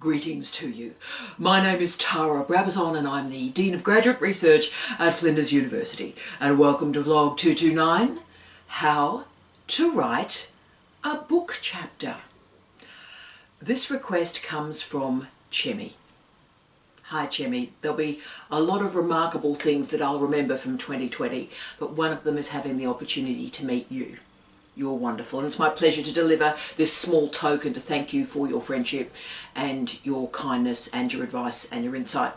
Greetings to you. My name is Tara Brabazon and I'm the Dean of Graduate Research at Flinders University. And welcome to Vlog 229, How to Write a Book Chapter. This request comes from Chemi. Hi Chemi. There'll be a lot of remarkable things that I'll remember from 2020, but one of them is having the opportunity to meet you. You're wonderful, and it's my pleasure to deliver this small token to thank you for your friendship and your kindness and your advice and your insight.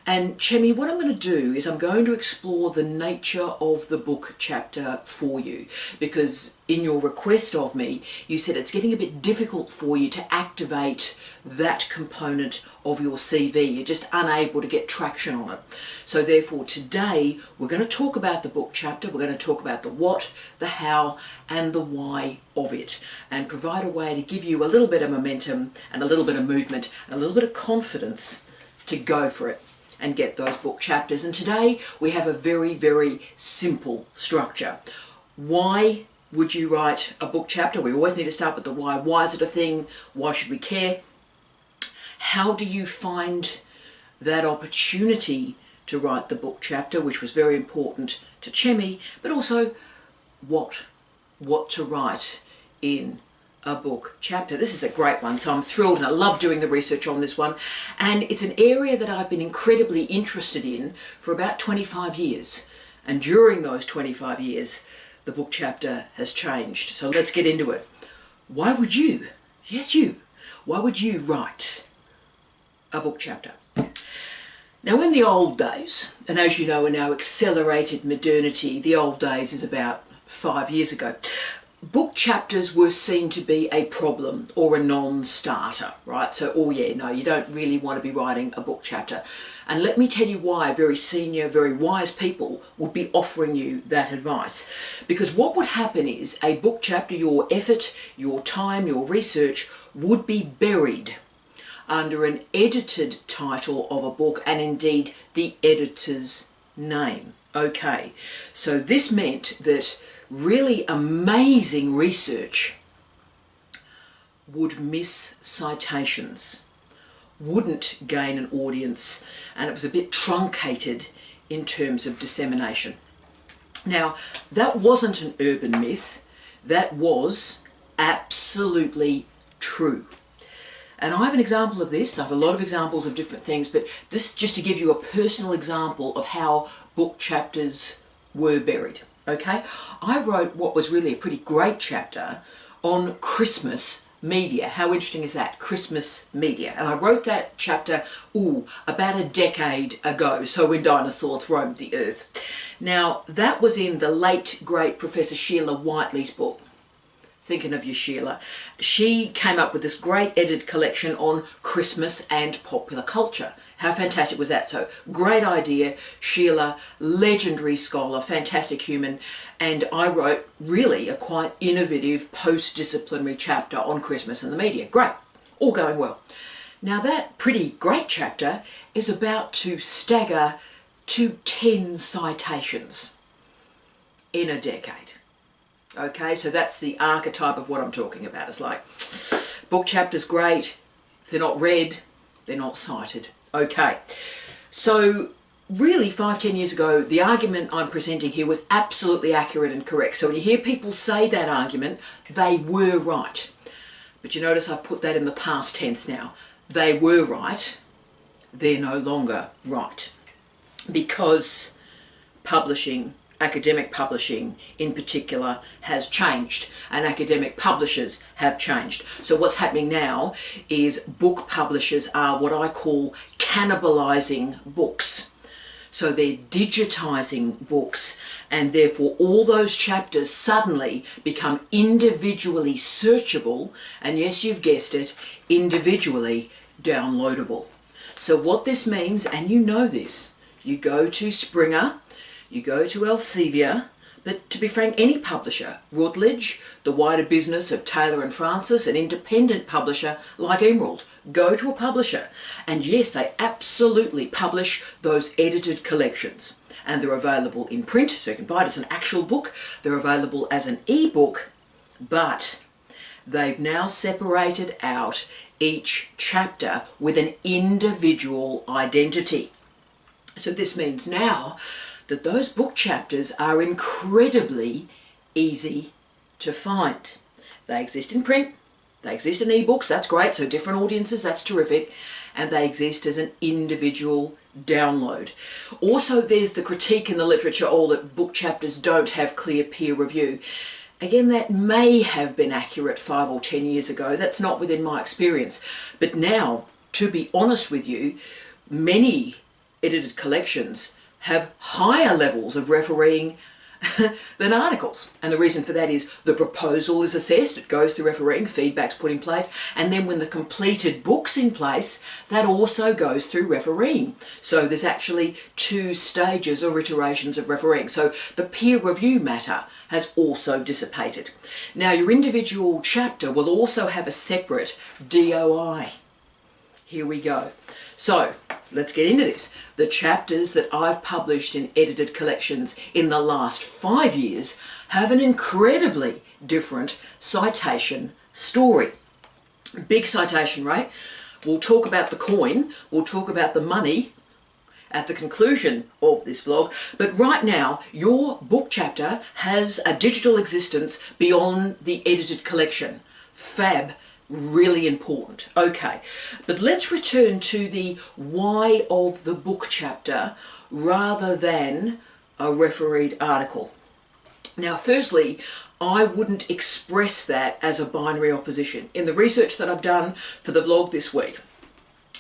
And Chemi, what I'm going to do is I'm going to explore the nature of the book chapter for you, because in your request of me, you said it's getting a bit difficult for you to activate that component of your CV. You're just unable to get traction on it. So therefore today we're going to talk about the book chapter. We're going to talk about the what, the how and the why of it, and provide a way to give you a little bit of momentum and a little bit of movement and a little bit of confidence to go for it and get those book chapters. And today we have a very, very simple structure. Why would you write a book chapter? We always need to start with the why. Why is it a thing? Why should we care? How do you find that opportunity to write the book chapter, which was very important to Chemi, but also what to write in a book chapter. This is a great one, so I'm thrilled and I love doing the research on this one, and it's an area that I've been incredibly interested in for about 25 years, and during those 25 years the book chapter has changed. So let's get into it. Why would you, yes you, why would you write a book chapter? Now in the old days, and as you know in our accelerated modernity, the old days is about 5 years ago, book chapters were seen to be a problem or a non-starter, right? So, oh yeah, no, you don't really want to be writing a book chapter. And let me tell you why very senior, very wise people would be offering you that advice. Because what would happen is a book chapter, your effort, your time, your research would be buried under an edited title of a book and indeed the editor's name. Okay, so this meant that really amazing research would miss citations, wouldn't gain an audience, and it was a bit truncated in terms of dissemination. Now, that wasn't an urban myth, that was absolutely true. And I have an example of this. I have a lot of examples of different things, but this just to give you a personal example of how book chapters were buried. Okay, I wrote what was really a pretty great chapter on Christmas media. How interesting is that? Christmas media. And I wrote that chapter, about a decade ago, so when dinosaurs roamed the earth. Now, that was in the late, great Professor Sheila Whiteley's book. Thinking of you, Sheila. She came up with this great edited collection on Christmas and popular culture. How fantastic was that? So, great idea. Sheila, legendary scholar, fantastic human. And I wrote really a quite innovative post-disciplinary chapter on Christmas and the media. Great. All going well. Now that pretty great chapter is about to stagger to 10 citations in a decade. Okay, so that's the archetype of what I'm talking about. It's like, book chapter's great. If they're not read, they're not cited. Okay, so really 5-10 years ago, the argument I'm presenting here was absolutely accurate and correct. So when you hear people say that argument, they were right. But you notice I've put that in the past tense now. They were right. They're no longer right. Because publishing, academic publishing in particular, has changed, and academic publishers have changed. So what's happening now is book publishers are what I call cannibalizing books. So they're digitizing books, and therefore all those chapters suddenly become individually searchable, and yes, you've guessed it, individually downloadable. So what this means, and you know this, you go to Springer, you go to Elsevier, but to be frank, any publisher, Routledge, the wider business of Taylor and Francis, an independent publisher like Emerald, go to a publisher. And yes, they absolutely publish those edited collections. And they're available in print, so you can buy it as an actual book. They're available as an e-book, but they've now separated out each chapter with an individual identity. So this means now that those book chapters are incredibly easy to find. They exist in print, they exist in ebooks, that's great, so different audiences, that's terrific, and they exist as an individual download. Also, there's the critique in the literature, all that book chapters don't have clear peer review. Again, that may have been accurate 5 or 10 years ago, that's not within my experience. But now, to be honest with you, many edited collections have higher levels of refereeing than articles. And the reason for that is the proposal is assessed, it goes through refereeing, feedback's put in place, and then when the completed book's in place, that also goes through refereeing. So there's actually 2 stages or iterations of refereeing. So the peer review matter has also dissipated. Now your individual chapter will also have a separate DOI. Here we go. So let's get into this. The chapters that I've published in edited collections in the last 5 years have an incredibly different citation story. Big citation rate. We'll talk about the coin, we'll talk about the money at the conclusion of this vlog, but right now your book chapter has a digital existence beyond the edited collection. Fab. Really important. Okay, but let's return to the why of the book chapter rather than a refereed article. Now, firstly, I wouldn't express that as a binary opposition. In the research that I've done for the vlog this week,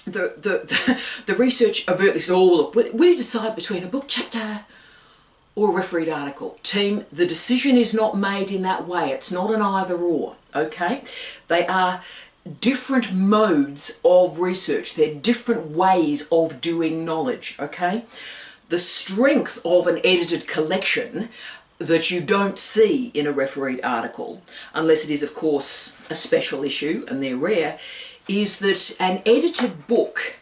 the research overtly said, oh, look, what do you decide between a book chapter or a refereed article? Team, the decision is not made in that way. It's not an either or, okay? They are different modes of research. They're different ways of doing knowledge, okay? The strength of an edited collection that you don't see in a refereed article, unless it is, of course, a special issue, and they're rare, is that an edited book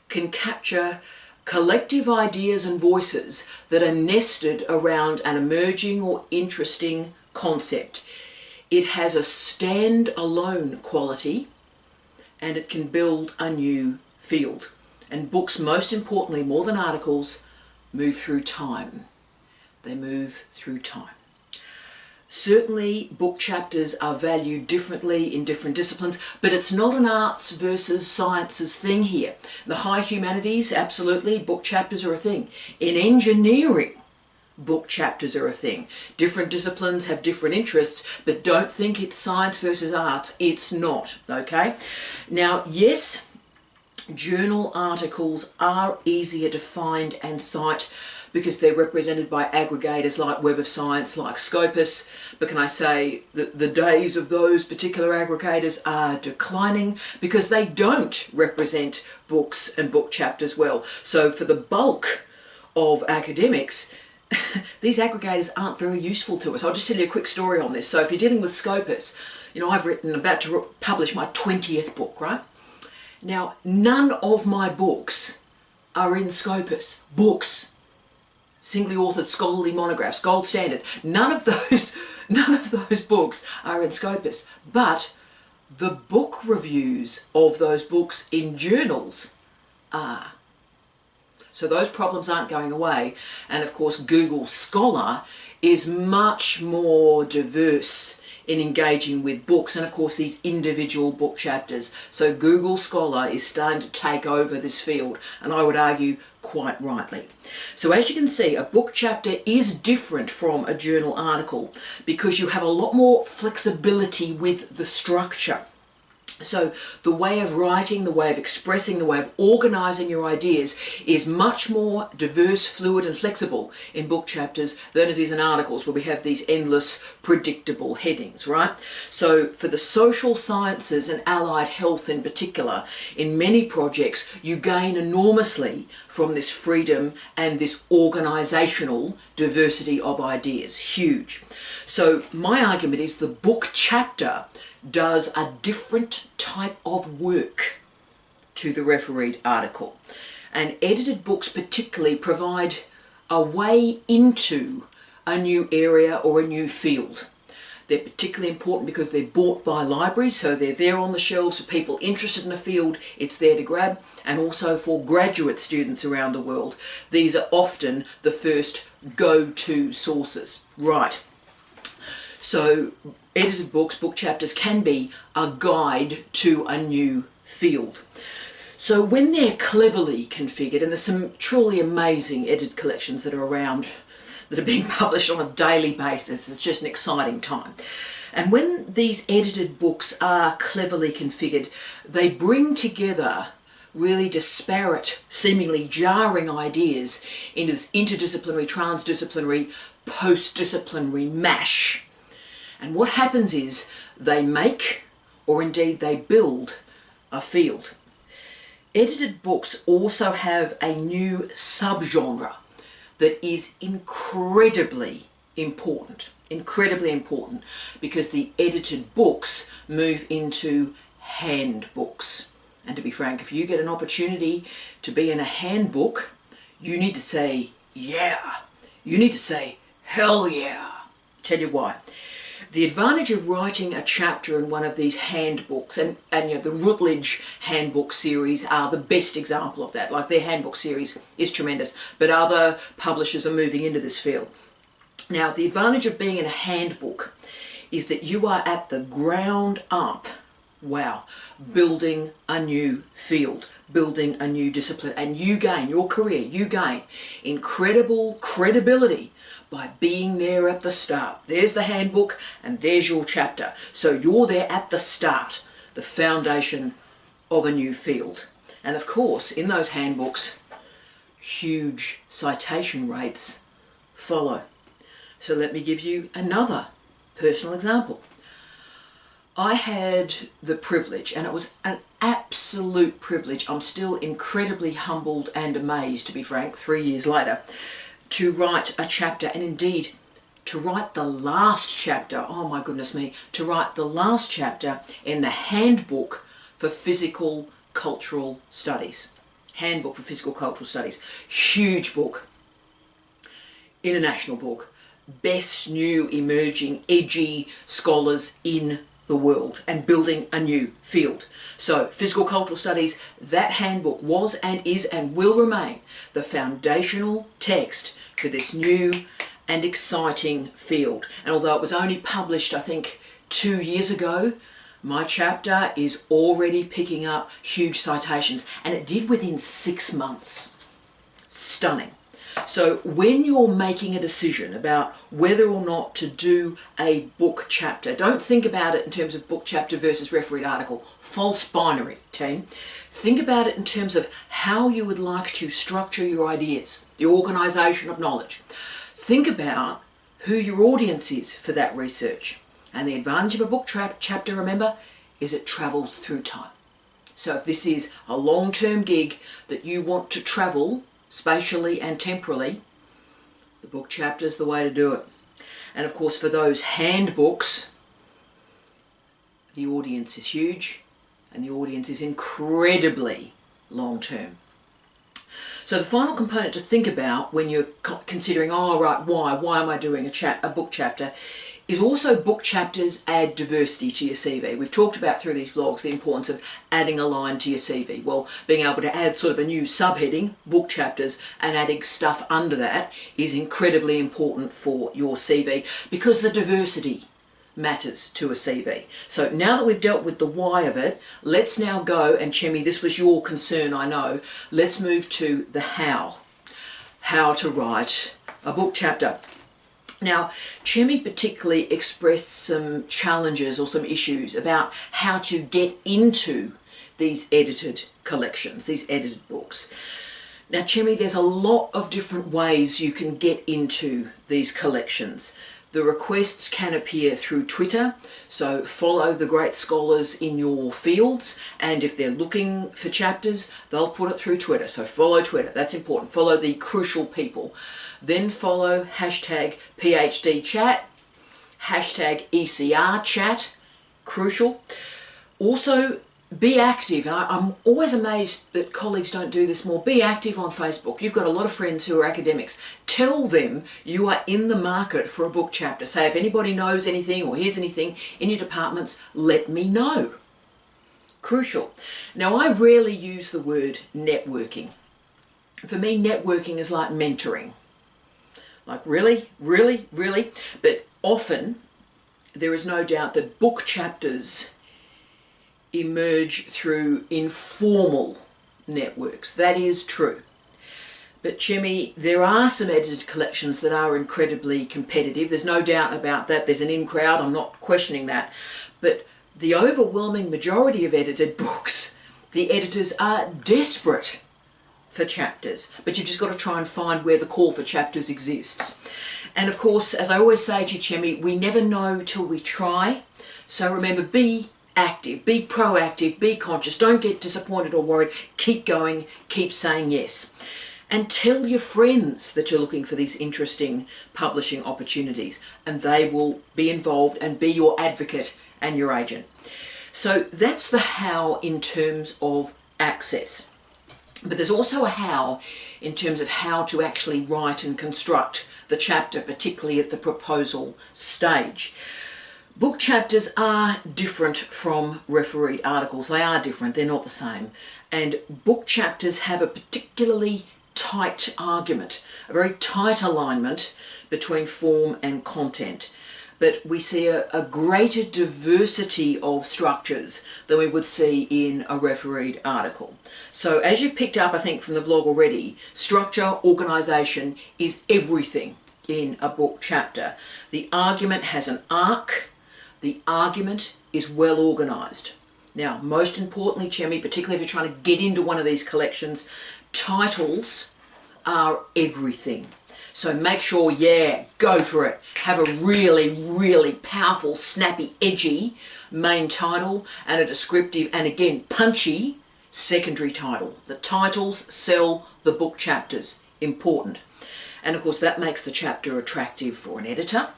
can capture collective ideas and voices that are nested around an emerging or interesting concept. It has a stand-alone quality and it can build a new field. And books, most importantly, more than articles, move through time. They move through time. Certainly book chapters are valued differently in different disciplines, but it's not an arts versus sciences thing here. In the high humanities, absolutely, book chapters are a thing. In engineering, book chapters are a thing. Different disciplines have different interests, but don't think it's science versus arts. It's not, okay? Now, yes, journal articles are easier to find and cite because they're represented by aggregators like Web of Science, like Scopus. But can I say that the days of those particular aggregators are declining because they don't represent books and book chapters well. So for the bulk of academics, these aggregators aren't very useful to us. I'll just tell you a quick story on this. So if you're dealing with Scopus, you know, I've about to publish my 20th book, right? Now, none of my books are in Scopus. Books. Singly authored scholarly monographs, gold standard. None of those books are in Scopus. But the book reviews of those books in journals are. So those problems aren't going away. And of course, Google Scholar is much more diverse in engaging with books and of course these individual book chapters. So Google Scholar is starting to take over this field, and I would argue quite rightly. So as you can see, a book chapter is different from a journal article because you have a lot more flexibility with the structure. So the way of writing, the way of expressing, the way of organising your ideas is much more diverse, fluid and flexible in book chapters than it is in articles where we have these endless predictable headings, right? So for the social sciences and allied health in particular, in many projects you gain enormously from this freedom and this organisational diversity of ideas. Huge. So my argument is the book chapter does a different type of work to the refereed article. And edited books particularly provide a way into a new area or a new field. They're particularly important because they're bought by libraries, so they're there on the shelves for people interested in a field. It's there to grab. And also for graduate students around the world, these are often the first go-to sources. Right. So edited books, book chapters, can be a guide to a new field. So when they're cleverly configured, and there's some truly amazing edited collections that are around that are being published on a daily basis, it's just an exciting time. And when these edited books are cleverly configured, they bring together really disparate, seemingly jarring ideas into this interdisciplinary, transdisciplinary, post-disciplinary mash. And what happens is they make, or indeed they build, a field. Edited books also have a new subgenre that is incredibly important, because the edited books move into handbooks. And to be frank, if you get an opportunity to be in a handbook, you need to say, yeah. You need to say, hell yeah. Tell you why. The advantage of writing a chapter in one of these handbooks, and you know, the Routledge handbook series are the best example of that. Like, their handbook series is tremendous, but other publishers are moving into this field. Now, the advantage of being in a handbook is that you are at the ground up, wow, building a new field, building a new discipline, and you gain, your career, you gain incredible credibility by being there at the start. There's the handbook and there's your chapter. So you're there at the start, the foundation of a new field. And of course, in those handbooks, huge citation rates follow. So let me give you another personal example. I had the privilege, and it was an absolute privilege, I'm still incredibly humbled and amazed, to be frank, 3 years later, to write a chapter, and indeed to write the last chapter, oh my goodness me, to write the last chapter in the Handbook for Physical Cultural Studies. Handbook for Physical Cultural Studies. Huge book. International book. Best new emerging edgy scholars in the world, and building a new field. So physical cultural studies, that handbook was and is and will remain the foundational text for this new and exciting field. And although it was only published, I think, 2 years ago, my chapter is already picking up huge citations, and it did within 6 months. Stunning. So when you're making a decision about whether or not to do a book chapter, don't think about it in terms of book chapter versus refereed article. False binary, team. Think about it in terms of how you would like to structure your ideas, the organisation of knowledge. Think about who your audience is for that research. And the advantage of a book chapter, remember, is it travels through time. So if this is a long-term gig that you want to travel spatially and temporally, the book chapter is the way to do it. And of course, for those handbooks, the audience is huge, and the audience is incredibly long-term. So the final component to think about when you're considering, oh right, why am I doing a book chapter, is also book chapters add diversity to your CV. We've talked about through these vlogs the importance of adding a line to your CV. Well, being able to add sort of a new subheading, book chapters, and adding stuff under that is incredibly important for your CV, because the diversity matters to a CV. So now that we've dealt with the why of it, let's now go, and Chemi, this was your concern, I know, let's move to the how. How to write a book chapter. Now, Chemi particularly expressed some challenges or some issues about how to get into these edited collections, these edited books. Now, Chemi, there's a lot of different ways you can get into these collections. The requests can appear through Twitter, so follow the great scholars in your fields, and if they're looking for chapters, they'll put it through Twitter. So follow Twitter, that's important. Follow the crucial people. Then follow hashtag PhD chat, hashtag ECR chat, crucial. Also, be active. And I'm always amazed that colleagues don't do this more. Be active on Facebook. You've got a lot of friends who are academics. Tell them you are in the market for a book chapter. Say, if anybody knows anything or hears anything in your departments, let me know. Crucial. Now, I rarely use the word networking. For me, networking is like mentoring. Like, really? But often, there is no doubt that book chapters emerge through informal networks. That is true. But Chemi, there are some edited collections that are incredibly competitive. There's no doubt about that. There's an in crowd. I'm not questioning that. But the overwhelming majority of edited books, the editors are desperate for chapters. But you've just got to try and find where the call for chapters exists. And of course, as I always say to you, Chemi, we never know till we try. So remember, be active, be proactive, be conscious. Don't get disappointed or worried. Keep going, keep saying yes. And tell your friends that you're looking for these interesting publishing opportunities, and they will be involved and be your advocate and your agent. So that's the how in terms of access. But there's also a how in terms of how to actually write and construct the chapter, particularly at the proposal stage. Book chapters are different from refereed articles. They are different, they're not the same. And book chapters have a particularly tight argument, a very tight alignment between form and content. But we see a greater diversity of structures than we would see in a refereed article. So as you've picked up, I think, from the vlog already, structure, organisation is everything in a book chapter. The argument has an arc. The argument is well organised. Now, most importantly, Chemi, particularly if you're trying to get into one of these collections, titles are everything. So make sure, go for it. Have a really powerful, snappy, edgy main title and a descriptive and, again, punchy secondary title. The titles sell the book chapters. Important. And, of course, that makes the chapter attractive for an editor.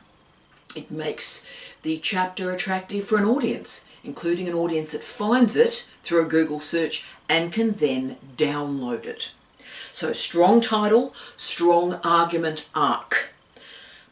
It makes the chapter attractive for an audience, including an audience that finds it through a Google search and can then download it. So strong title, strong argument arc.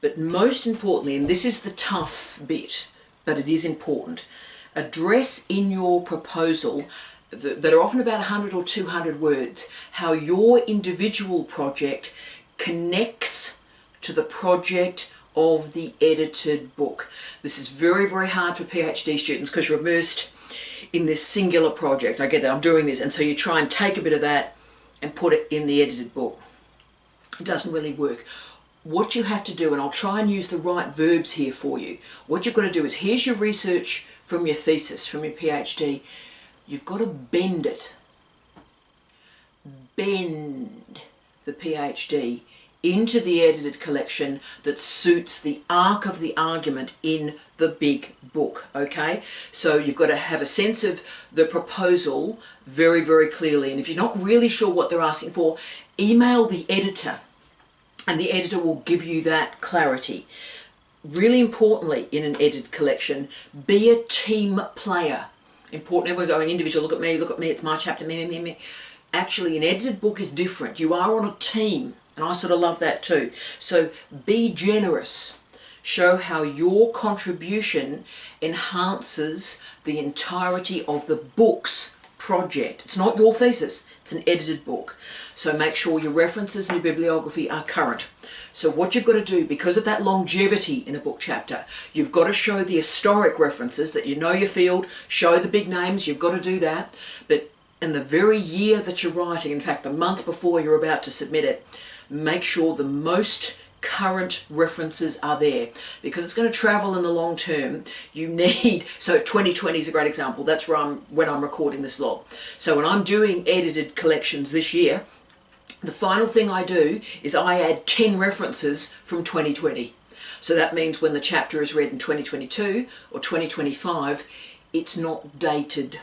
But most importantly, and this is the tough bit, but it is important, address in your proposal that are often about 100 or 200 words, how your individual project connects to the project of the edited book. This is very hard for PhD students because you're immersed in this singular project. I get that, I'm doing this, and so you try and take a bit of that and put it in the edited book. It doesn't really work. What you have to do, and I'll try and use the right verbs here for you, what you've got to do is, here's your research from your thesis, from your PhD, you've got to bend it. Bend the PhD into the edited collection that suits the arc of the argument in the big book, okay? So you've got to have a sense of the proposal very clearly, and if you're not really sure what they're asking for, email the editor, and the editor will give you that clarity. Really importantly, in an edited collection, be a team player. Important, everyone going individual, look at me, it's my chapter, me. Actually, an edited book is different. You are on a team. And I sort of love that too. So be generous. Show how your contribution enhances the entirety of the book's project. It's not your thesis, it's an edited book. So make sure your references and your bibliography are current. So what you've got to do, because of that longevity in a book chapter, you've got to show the historic references, that you know your field, show the big names, you've got to do that. But in the very year that you're writing, in fact the month before you're about to submit it, make sure the most current references are there, because it's going to travel in the long term. You need, so 2020 is a great example. That's where when I'm recording this vlog. So when I'm doing edited collections this year, the final thing I do is I add 10 references from 2020. So that means when the chapter is read in 2022 or 2025, it's not dated.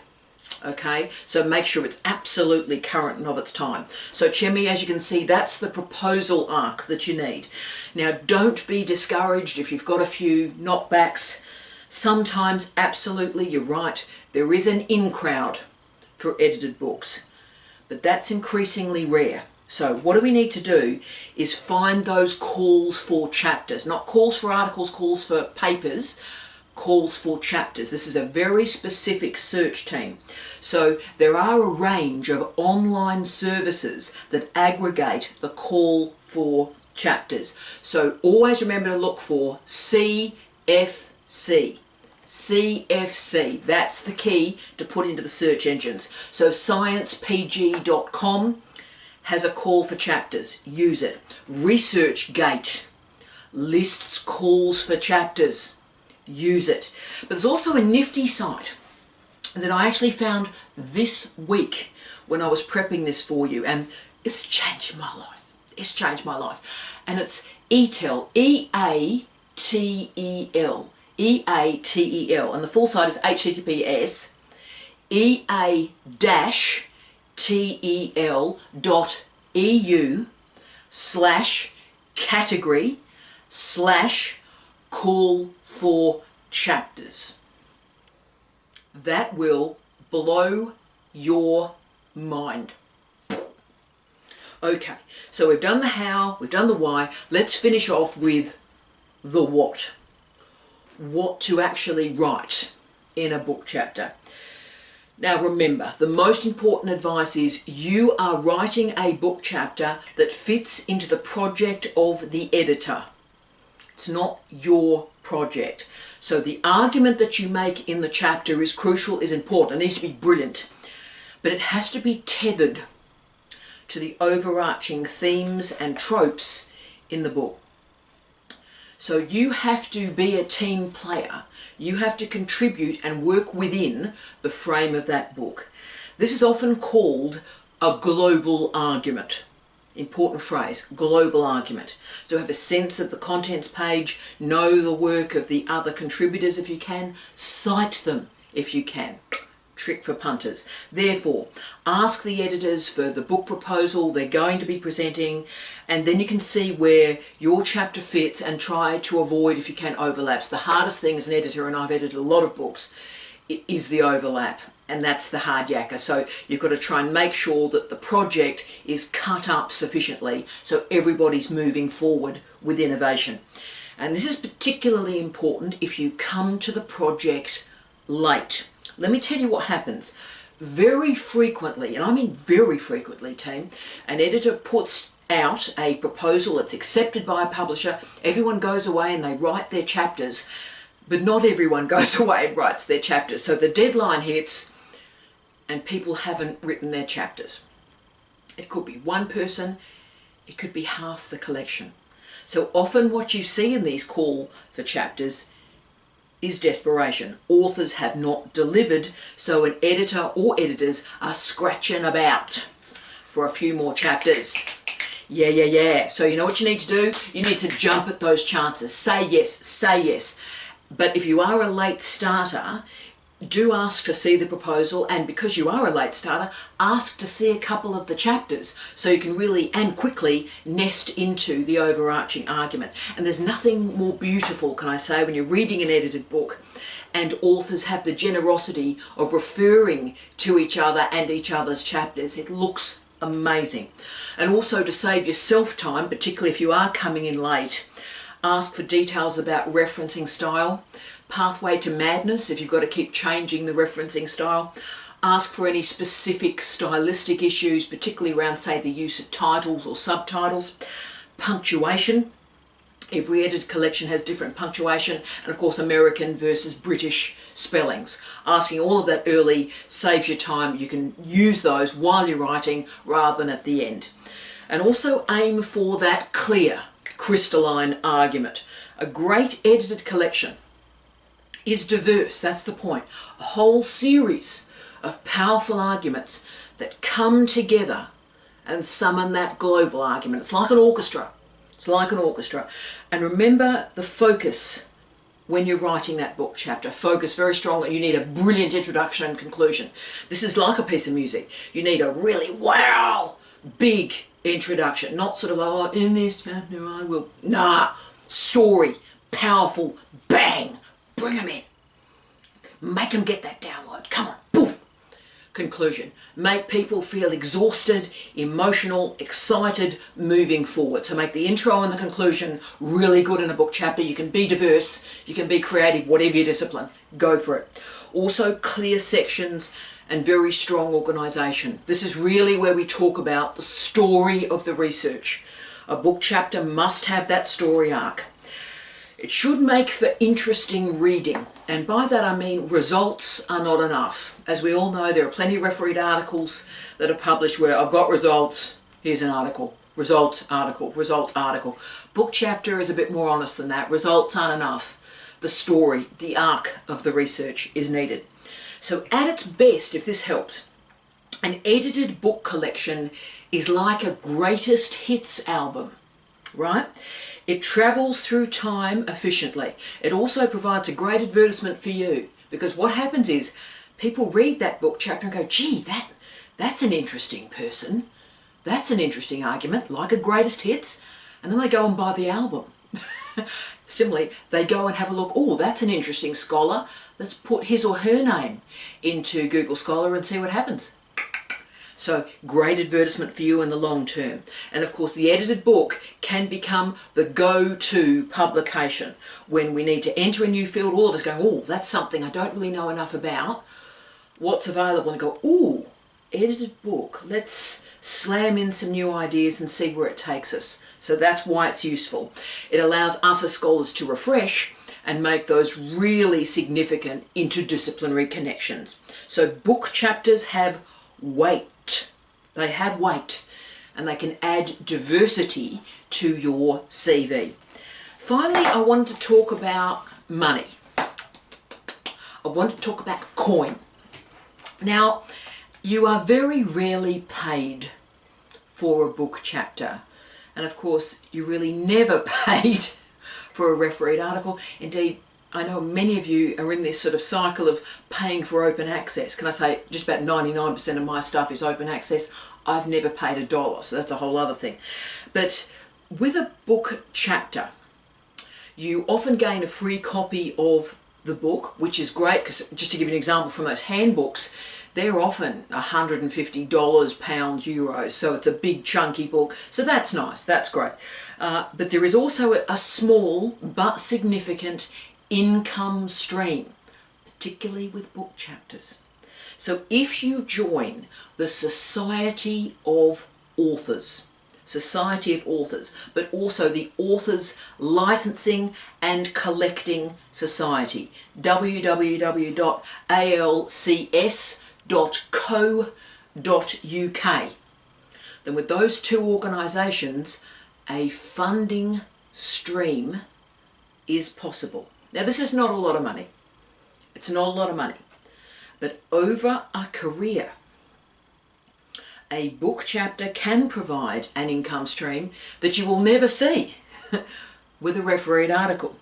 Okay, so make sure it's absolutely current and of its time. So Chemi, as you can see, that's the proposal arc that you need. Now, don't be discouraged if you've got a few knockbacks. Sometimes, absolutely, you're right, there is an in crowd for edited books, but that's increasingly rare. So what do we need to do is find those calls for chapters, not calls for articles, calls for papers, calls for chapters. This is a very specific search team. So there are a range of online services that aggregate the call for chapters. So always remember to look for CFC. CFC, that's the key to put into the search engines. So sciencepg.com has a call for chapters, use it. ResearchGate lists calls for chapters, use it. But there's also a nifty site that I actually found this week when I was prepping this for you, and it's changed my life. It's changed my life. And it's EATEL, EATEL. EATEL, and the full site is https ea-tel.eu/category/call for chapters. That will blow your mind. Okay, so we've done the how, we've done the why. Let's finish off with the what. What to actually write in a book chapter. Now remember, the most important advice is you are writing a book chapter that fits into the project of the editor. It's not your project. So the argument that you make in the chapter is crucial, is important. It needs to be brilliant. But it has to be tethered to the overarching themes and tropes in the book. So you have to be a team player. You have to contribute and work within the frame of that book. This is often called a global argument. Important phrase, global argument. So have a sense of the contents page, know the work of the other contributors if you can, cite them if you can. Trick for punters. Therefore, ask the editors for the book proposal they're going to be presenting, and then you can see where your chapter fits and try to avoid, if you can, overlaps. The hardest thing as an editor, and I've edited a lot of books, is the overlap, and that's the hard yakka. So you've got to try and make sure that the project is cut up sufficiently so everybody's moving forward with innovation. And this is particularly important if you come to the project late. Let me tell you what happens. Very frequently, and I mean very frequently, team, an editor puts out a proposal that's accepted by a publisher. Everyone goes away and they write their chapters, but not everyone goes away and writes their chapters. So the deadline hits and people haven't written their chapters. It could be one person, it could be half the collection. So often what you see in these call for chapters is desperation. Authors have not delivered, so an editor or editors are scratching about for a few more chapters. Yeah. So you know what you need to do? You need to jump at those chances. Say yes. But if you are a late starter, do ask to see the proposal, and because you are a late starter, ask to see a couple of the chapters so you can really and quickly nest into the overarching argument. And there's nothing more beautiful, can I say, when you're reading an edited book and authors have the generosity of referring to each other and each other's chapters. It looks amazing. And also, to save yourself time, particularly if you are coming in late, ask for details about referencing style. Pathway to madness, if you've got to keep changing the referencing style. Ask for any specific stylistic issues, particularly around, say, the use of titles or subtitles. Punctuation. Every edited collection has different punctuation, and of course American versus British spellings. Asking all of that early saves you time. You can use those while you're writing rather than at the end. And also aim for that clear, crystalline argument. A great edited collection is diverse, that's the point. A whole series of powerful arguments that come together and summon that global argument. It's like an orchestra. It's like an orchestra. And remember the focus when you're writing that book chapter. Focus very strongly. You need a brilliant introduction and conclusion. This is like a piece of music. You need a really wow, big introduction. Not sort of, oh, in this chapter I will. Nah, story, powerful, bang. Bring them in. make them get that download. Come on, poof. Conclusion, make people feel exhausted, emotional, excited, moving forward. So make the intro and the conclusion really good in a book chapter. You can be diverse, you can be creative, whatever your discipline, go for it. Also clear sections and very strong organisation. This is really where we talk about the story of the research. A book chapter must have that story arc. It should make for interesting reading, and by that I mean results are not enough. As we all know, there are plenty of refereed articles that are published where I've got results, here's an article, results article, result article. Book chapter is a bit more honest than that. Results aren't enough. The story, the arc of the research is needed. So at its best, if this helps, an edited book collection is like a greatest hits album, right? It travels through time efficiently. It also provides a great advertisement for you, because what happens is people read that book chapter and go, gee, that's an interesting person. That's an interesting argument, like a greatest hits, and then they go and buy the album. Similarly, they go and have a look, oh, that's an interesting scholar. Let's put his or her name into Google Scholar and see what happens. So great advertisement for you in the long term. And of course the edited book can become the go-to publication. When we need to enter a new field, all of us go, oh, that's something I don't really know enough about. What's available? And go, oh, edited book. Let's slam in some new ideas and see where it takes us. So that's why it's useful. It allows us as scholars to refresh and make those really significant interdisciplinary connections. So book chapters have weight. They have weight, and they can add diversity to your CV. Finally, I wanted to talk about money. I want to talk about coin. Now, you are very rarely paid for a book chapter, and of course you're really never paid for a refereed article. Indeed, I know many of you are in this sort of cycle of paying for open access. Can I say just about 99% of my stuff is open access. I've never paid $1, so that's a whole other thing. But with a book chapter, you often gain a free copy of the book, which is great, because just to give you an example from those handbooks, they're often $150, pounds, euros, so it's a big chunky book. So that's nice, that's great. But there is also a small but significant income stream, particularly with book chapters. So if you join the Society of Authors, but also the Authors Licensing and Collecting Society, www.alcs.co.uk, then with those two organisations, a funding stream is possible. Now, this is not a lot of money. It's not a lot of money. But over a career, a book chapter can provide an income stream that you will never see with a refereed article.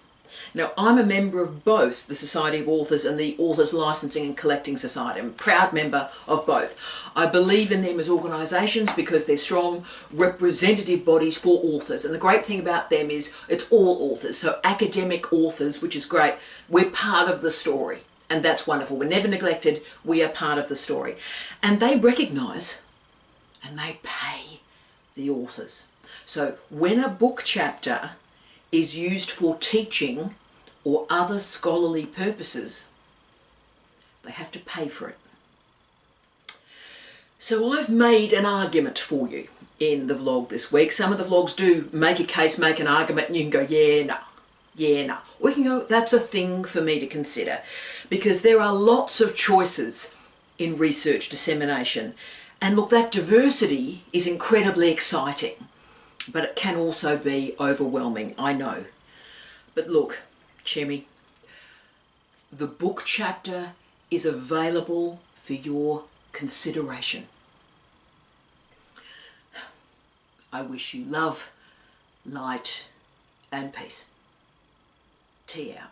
Now, I'm a member of both the Society of Authors and the Authors Licensing and Collecting Society. I'm a proud member of both. I believe in them as organisations because they're strong representative bodies for authors. And the great thing about them is it's all authors. So academic authors, which is great, we're part of the story. And that's wonderful. We're never neglected. We are part of the story. And they recognise and they pay the authors. So when a book chapter is used for teaching or other scholarly purposes, they have to pay for it. So I've made an argument for you in the vlog this week. Some of the vlogs do make a case, make an argument, and you can go, yeah, no. Yeah, no. Or you can go, that's a thing for me to consider. Because there are lots of choices in research dissemination. And look, that diversity is incredibly exciting. But it can also be overwhelming, I know. But look, Chemi, the book chapter is available for your consideration. I wish you love, light, and peace. Tea out.